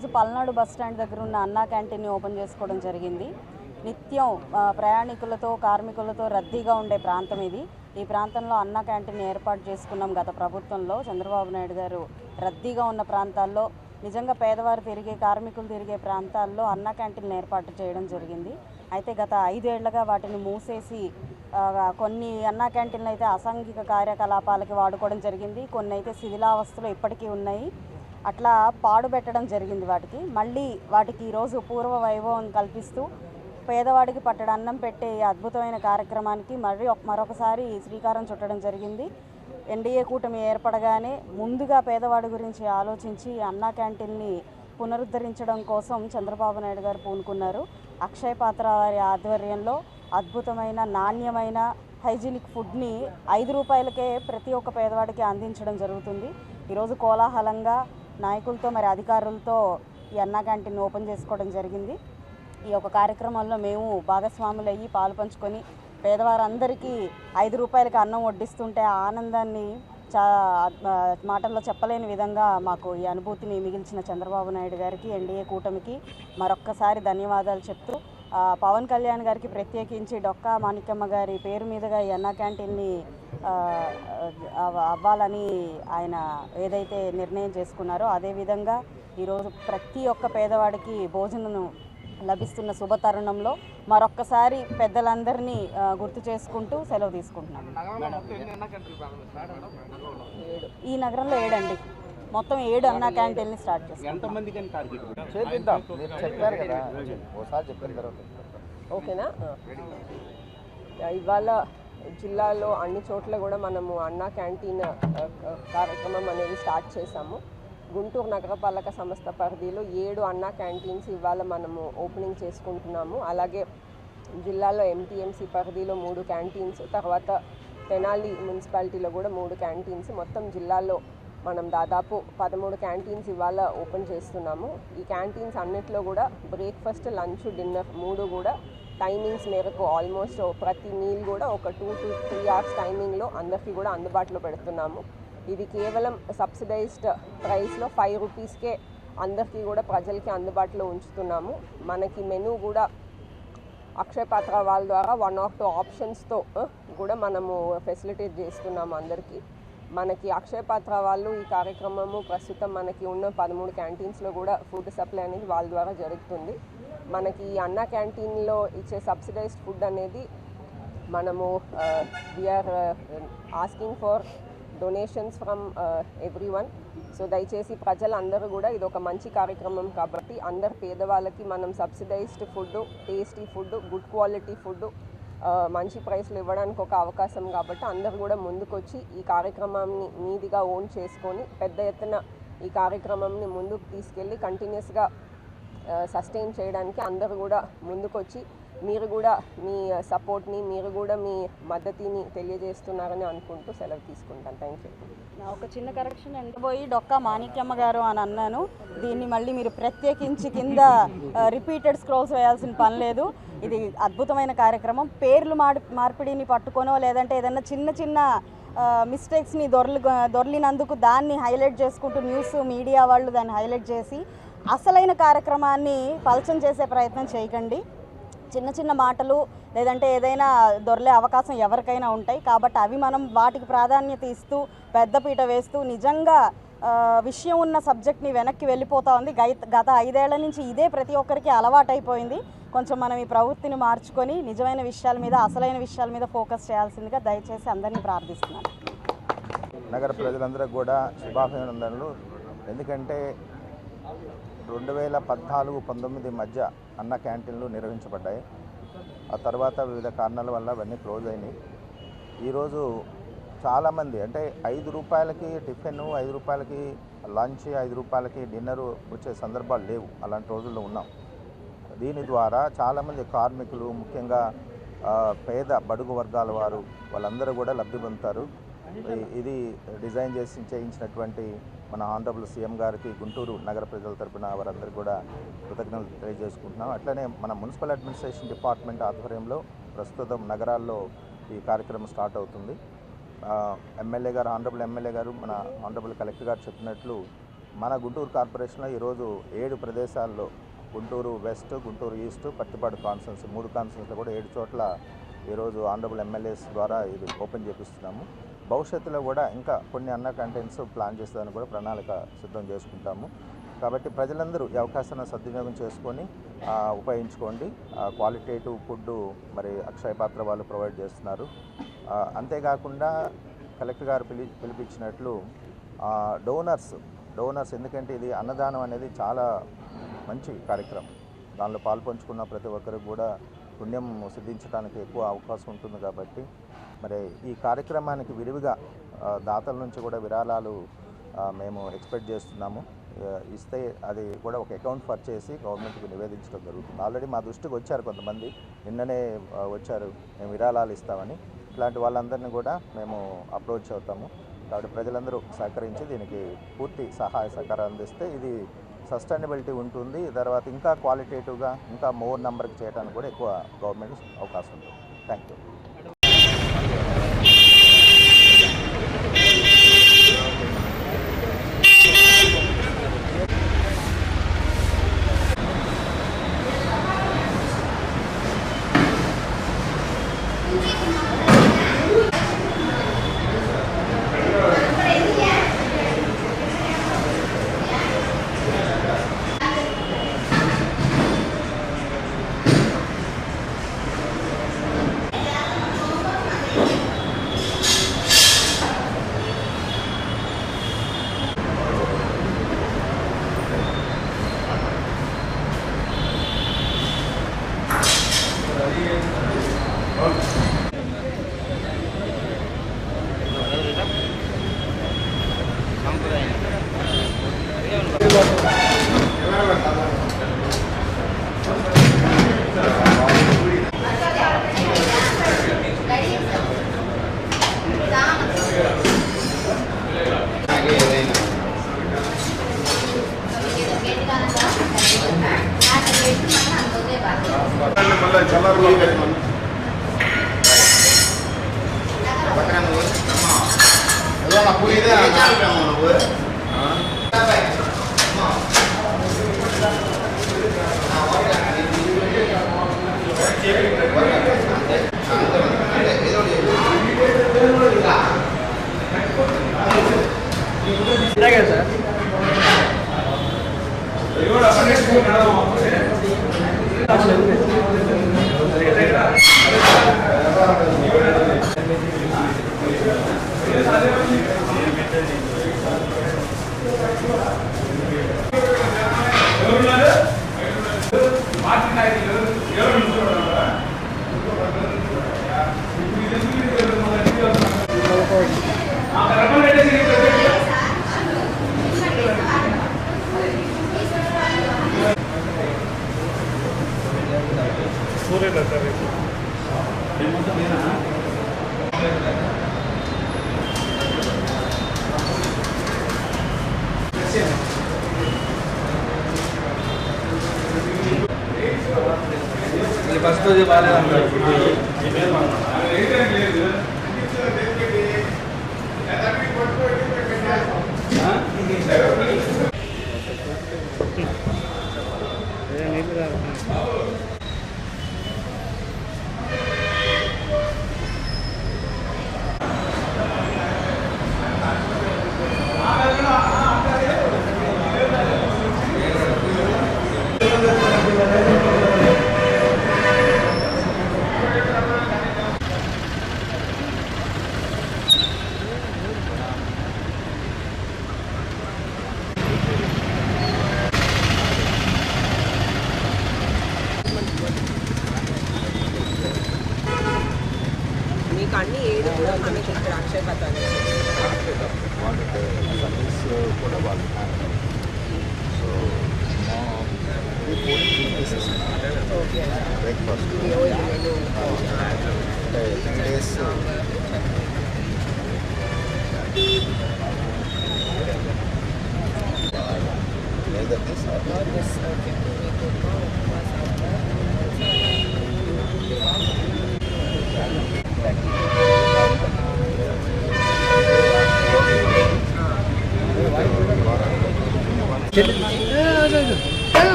ఈరోజు Palnadu bus stand దగ్గర ఉన్న అన్నా క్యాంటీన్ని ఓపెన్ చేసుకోవడం జరిగింది. నిత్యం ప్రయాణికులతో కార్మికులతో రద్దీగా ఉండే ప్రాంతం ఇది. ఈ ప్రాంతంలో అన్నా క్యాంటీన్ ఏర్పాటు చేసుకున్నాం గత ప్రభుత్వంలో. చంద్రబాబు నాయుడు గారు రద్దీగా ఉన్న ప్రాంతాల్లో, నిజంగా పేదవారు తిరిగే కార్మికులు తిరిగే ప్రాంతాల్లో అన్నా క్యాంటీన్ ఏర్పాటు చేయడం జరిగింది. అయితే గత 5 ఏళ్లుగా వాటిని మూసేసి కొన్ని అన్నా క్యాంటీన్లు అయితే అసాంఘిక కార్యకలాపాలకి వాడుకోవడం జరిగింది. కొన్ని అయితే శిథిలావస్థలో ఇప్పటికీ ఉన్నాయి. అట్లా పాడుపెట్టడం జరిగింది. మళ్ళీ వాటికి ఈరోజు పూర్వ వైభవం కల్పిస్తూ పేదవాడికి పట్టడి అన్నం పెట్టే అద్భుతమైన కార్యక్రమానికి మరొకసారి శ్రీకారం చుట్టడం జరిగింది. ఎన్డీఏ కూటమి ఏర్పడగానే ముందుగా పేదవాడి గురించి ఆలోచించి అన్నా క్యాంటీన్ని పునరుద్ధరించడం కోసం చంద్రబాబు నాయుడు గారు పూనుకున్నారు. అక్షయ పాత్ర వారి ఆధ్వర్యంలో అద్భుతమైన నాణ్యమైన హైజీనిక్ ఫుడ్ని 5 రూపాయలకే ప్రతి ఒక్క పేదవాడికి అందించడం జరుగుతుంది. ఈరోజు కోలాహలంగా నాయకులతో అధికారులతో ఈ అన్నా క్యాంటీన్ ఓపెన్ చేసుకోవడం జరిగింది. ఈ యొక్క కార్యక్రమంలో మేము భాగస్వాములయ్యి పాలు పంచుకొని పేదవారందరికీ 5 రూపాయలకి అన్నం వడ్డిస్తుంటే ఆ ఆనందాన్ని మాటల్లో చెప్పలేని విధంగా మాకు ఈ అనుభూతిని మిగిల్చిన చంద్రబాబు నాయుడు గారికి, ఎన్డీఏ కూటమికి మరొక్కసారి ధన్యవాదాలు చెప్తూ, పవన్ కళ్యాణ్ గారికి ప్రత్యేకించి డొక్కా మాణిక్యమ్మ గారి పేరు మీదుగా ఈ అన్నా క్యాంటీన్ని అవ్వాలని ఆయన ఏదైతే నిర్ణయం చేసుకున్నారో అదేవిధంగా ఈరోజు ప్రతి ఒక్క పేదవాడికి భోజనం లభిస్తున్న శుభతరుణంలో మరొక్కసారి పెద్దలందరినీ గుర్తు చేసుకుంటూ సెలవు తీసుకుంటున్నాను. ఈ నగరంలో 7 అండి, మొత్తం 7 అన్నా క్యాంటీన్ని స్టార్ట్ చేస్తాం. ఓకేనా? ఇవాళ జిల్లాలో అన్ని చోట్ల కూడా మనము అన్నా క్యాంటీన్ కార్యక్రమం అనేది స్టార్ట్ చేశాము. గుంటూరు నగరపాలక సంస్థ పరిధిలో 7 అన్నా క్యాంటీన్స్ ఇవాళ మనము ఓపెనింగ్ చేసుకుంటున్నాము. అలాగే జిల్లాలో ఎంటీఎంసీ పరిధిలో 3 క్యాంటీన్స్, తర్వాత తెనాలి మున్సిపాలిటీలో కూడా 3 క్యాంటీన్స్, మొత్తం జిల్లాలో మనం దాదాపు 13 క్యాంటీన్స్ ఇవాళ ఓపెన్ చేస్తున్నాము. ఈ క్యాంటీన్స్ అన్నిట్లో కూడా బ్రేక్ఫాస్ట్, లంచ్, డిన్నర్ 3 కూడా టైమింగ్స్ మేరకు ఆల్మోస్ట్ ప్రతి మీల్ కూడా ఒక 2 to 3 hours టైమింగ్లో అందరికీ కూడా అందుబాటులో పెడుతున్నాము. ఇది కేవలం సబ్సిడైజ్డ్ ప్రైస్లో 5 రూపీస్కే అందరికీ కూడా ప్రజలకి అందుబాటులో ఉంచుతున్నాము. మనకి మెనూ కూడా అక్షయ పాత్ర వాళ్ళ ద్వారా 1 or 2 ఆప్షన్స్తో కూడా మనము ఫెసిలిటేట్ చేస్తున్నాము అందరికీ. మనకి అక్షయ పాత్ర వాళ్ళు ఈ కార్యక్రమము ప్రస్తుతం మనకి ఉన్న 13 క్యాంటీన్స్లో కూడా ఫుడ్ సప్లై అనేది వాళ్ళ ద్వారా జరుగుతుంది. మనకి ఈ అన్నా క్యాంటీన్లో ఇచ్చే సబ్సిడైజ్డ్ ఫుడ్ అనేది మనము we are asking for donations from everyone. So దయచేసి ప్రజలందరూ కూడా ఇది ఒక మంచి కార్యక్రమం కాబట్టి అందరు పేదవాళ్ళకి మనం subsidised food, tasty food, good quality food మంచి ప్రైస్లో ఇవ్వడానికి ఒక అవకాశం కాబట్టి అందరూ కూడా ముందుకొచ్చి ఈ కార్యక్రమాన్ని మీదిగా ఓన్ చేసుకొని పెద్ద ఎత్తున ఈ కార్యక్రమాన్ని ముందుకు తీసుకెళ్ళి కంటిన్యూస్గా సస్టైన్ చేయడానికి అందరూ కూడా ముందుకొచ్చి మీరు కూడా మీ సపోర్ట్ని, మీరు కూడా మీ మద్దతుని తెలియజేస్తున్నారని అనుకుంటూ సెలవు తీసుకుంటాను. Thank you. ఒక చిన్న కరెక్షన్ పోయి డొక్కా మాణిక్యమ్మ గారు అని అన్నాను. దీన్ని మళ్ళీ మీరు ప్రత్యేకించి కింద రిపీటెడ్ స్క్రోల్స్ వేయాల్సిన పని లేదు. ఇది అద్భుతమైన కార్యక్రమం. పేర్లు మార్పిడిని పట్టుకొనో లేదంటే ఏదైనా చిన్న మిస్టేక్స్ని దొర్లినందుకు దాన్ని హైలైట్ చేసుకుంటూ న్యూస్ మీడియా వాళ్ళు దాన్ని హైలైట్ చేసి అసలైన కార్యక్రమాన్ని పలచం చేసే ప్రయత్నం చేయకండి. చిన్న మాటలు లేదంటే ఏదైనా దొరలే అవకాశం ఎవరికైనా ఉంటాయి కాబట్టి అవి మనం వాటికి ప్రాధాన్యత ఇస్తూ పెద్దపీట వేస్తూ నిజంగా విషయం ఉన్న సబ్జెక్ట్ని వెనక్కి వెళ్ళిపోతూ ఉంది. గత 5 ఏళ్ల నుంచి ఇదే ప్రతి ఒక్కరికి అలవాటైపోయింది. కొంచెం మనం ఈ ప్రవృత్తిని మార్చుకొని నిజమైన విషయాల మీద, అసలైన విషయాల మీద ఫోకస్ చేయాల్సిందిగా దయచేసి అందరినీ ప్రార్థిస్తున్నాను. నగర ప్రజలందరూ కూడా శుభాభినందనలు. ఎందుకంటే 2014-19 మధ్య అన్న క్యాంటీన్లు నిర్వహించబడ్డాయి. ఆ తర్వాత వివిధ కారణాల వల్ల అవన్నీ క్లోజ్ అయినాయి. ఈరోజు చాలామంది అంటే 5 రూపాయలకి టిఫిన్, 5 రూపాయలకి లంచ్, 5 రూపాయలకి డిన్నరు వచ్చే సందర్భాలు లేవు. అలాంటి రోజుల్లో ఉన్నాం. దీని ద్వారా చాలామంది కార్మికులు, ముఖ్యంగా పేద బడుగు వర్గాల వారు వాళ్ళందరూ కూడా లబ్ధి పొందుతారు. ఇది డిజైన్ చేయించినటువంటి మన ఆనరబుల్ సీఎం గారికి గుంటూరు నగర ప్రజల తరపున వారందరూ కూడా కృతజ్ఞతలు తెలియజేసుకుంటున్నాం. అట్లనే మన మున్సిపల్ అడ్మినిస్ట్రేషన్ డిపార్ట్మెంట్ ఆధ్వర్యంలో ప్రస్తుతం నగరాల్లో ఈ కార్యక్రమం స్టార్ట్ అవుతుంది. ఎమ్మెల్యే గారు, ఆనరబుల్ ఎమ్మెల్యే గారు, మన ఆనరబుల్ కలెక్టర్ గారు చెప్పినట్లు మన గుంటూరు కార్పొరేషన్లో ఈరోజు 7 ప్రదేశాల్లో Guntur west, Guntur east, Pattipadu constituency 3 కాన్స్టిట్యున్సీలో కూడా 7 చోట్ల ఈరోజు ఆనరబుల్ ఎమ్మెల్యేస్ ద్వారా ఇది ఓపెన్ చేపిస్తున్నాము. భవిష్యత్తులో కూడా ఇంకా కొన్ని అన్న క్యాంటీన్స్ ప్లాన్ చేసేదానికి కూడా ప్రణాళిక సిద్ధం చేసుకుంటాము. కాబట్టి ప్రజలందరూ ఈ అవకాశాన్ని సద్వినియోగం చేసుకొని ఉపయోగించుకోండి. క్వాలిటేటివ్ ఫుడ్ మరి అక్షయ పాత్ర వాళ్ళు ప్రొవైడ్ చేస్తున్నారు. అంతేకాకుండా కలెక్టర్ గారు పిలిపించినట్లు డోనర్స్ ఎందుకంటే ఇది అన్నదానం అనేది చాలా మంచి కార్యక్రమం. దానిలో పాల్పంచుకున్న ప్రతి ఒక్కరికి కూడా పుణ్యం సిద్ధించడానికి ఎక్కువ అవకాశం ఉంటుంది. కాబట్టి మరి ఈ కార్యక్రమానికి విరివిగా దాతల నుంచి కూడా విరాళాలు మేము ఎక్స్పెక్ట్ చేస్తున్నాము. ఇస్తే అది కూడా ఒక అకౌంట్ ఫర్ చేసి గవర్నమెంట్కి నివేదించడం జరుగుతుంది. ఆల్రెడీ మా దృష్టికి వచ్చారు కొంతమంది, నిన్ననే వచ్చారు మేము విరాళాలు ఇస్తామని. ఇట్లాంటి వాళ్ళందరినీ కూడా మేము అప్రోచ్ అవుతాము. కాబట్టి ప్రజలందరూ సహకరించి దీనికి పూర్తి సహాయ సహకారం అందిస్తే ఇది సస్టైనబిలిటీ ఉంటుంది. తర్వాత ఇంకా క్వాలిటేటివ్గా ఇంకా మోర్ నెంబర్కి చేయడానికి కూడా ఎక్కువ గవర్నమెంట్ అవకాశం ఉంటుంది. Thank you. ఫస్ట్ రోజు బాగాలేదు.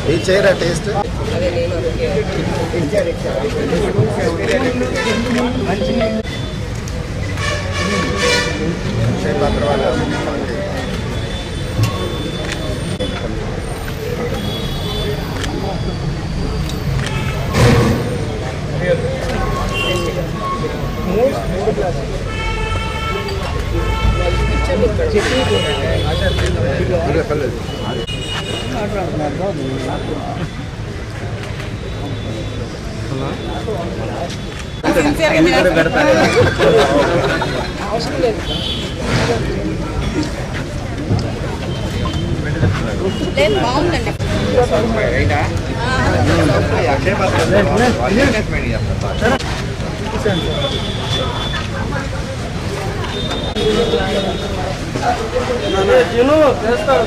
ఈ చేయరా టేస్ట్ బాగుందండి. చేస్తాడు